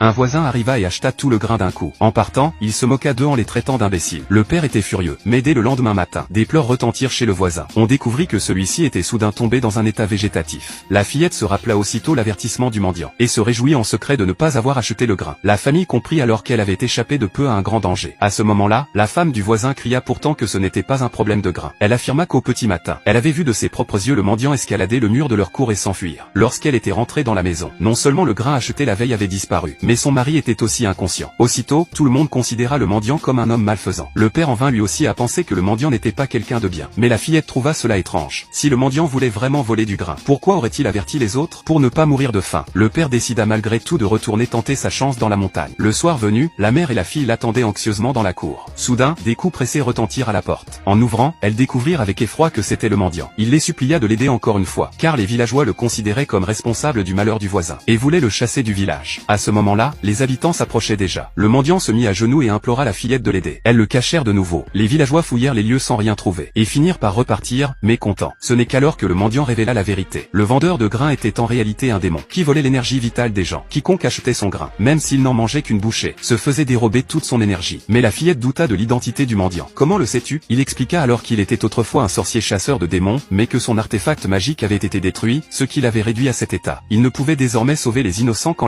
Un voisin arriva et acheta tout le grain d'un coup. En partant, il se moqua d'eux en les traitant d'imbéciles. Le père était furieux, mais dès le lendemain matin, des pleurs retentirent chez le voisin. On découvrit que celui-ci était soudain tombé dans un état végétatif. La fillette se rappela aussitôt l'avertissement du mendiant, et se réjouit en secret de ne pas avoir acheté le grain. La famille comprit alors qu'elle avait échappé de peu à un grand danger. À ce moment-là, la femme du voisin cria pourtant que ce n'était pas un problème de grain. Elle affirma qu'au petit matin, elle avait vu de ses propres yeux le mendiant escalader le mur de leur cour et s'enfuir. Lorsqu'elle était rentrée dans la maison, non seulement le grain acheté la veille avait disparu, mais son mari était aussi inconscient. Aussitôt, tout le monde considéra le mendiant comme un homme malfaisant. Le père en vint lui aussi à penser que le mendiant n'était pas quelqu'un de bien. Mais la fillette trouva cela étrange. Si le mendiant voulait vraiment voler du grain, pourquoi aurait-il averti les autres pour ne pas mourir de faim? Le père décida malgré tout de retourner tenter sa chance dans la montagne. Le soir venu, la mère et la fille l'attendaient anxieusement dans la cour. Soudain, des coups pressés retentirent à la porte. En ouvrant, elles découvrirent avec effroi que c'était le mendiant. Il les supplia de l'aider encore une fois, car les villageois le considéraient comme responsable du malheur du voisin, et voulaient le chasser du village. À ce moment-là, les habitants s'approchaient déjà. Le mendiant se mit à genoux et implora la fillette de l'aider. Elles le cachèrent de nouveau. Les villageois fouillèrent les lieux sans rien trouver, et finirent par repartir, mécontents. Ce n'est qu'alors que le mendiant révéla la vérité. Le vendeur de grain était en réalité un démon, qui volait l'énergie vitale des gens. Quiconque achetait son grain, même s'il n'en mangeait qu'une bouchée, se faisait dérober toute son énergie. Mais la fillette douta de l'identité du mendiant. Comment le sais-tu? Il expliqua alors qu'il était autrefois un sorcier chasseur de démons, mais que son artefact magique avait été détruit, ce qui l'avait réduit à cet état. Il ne pouvait désormais sauver les innocents qu'en les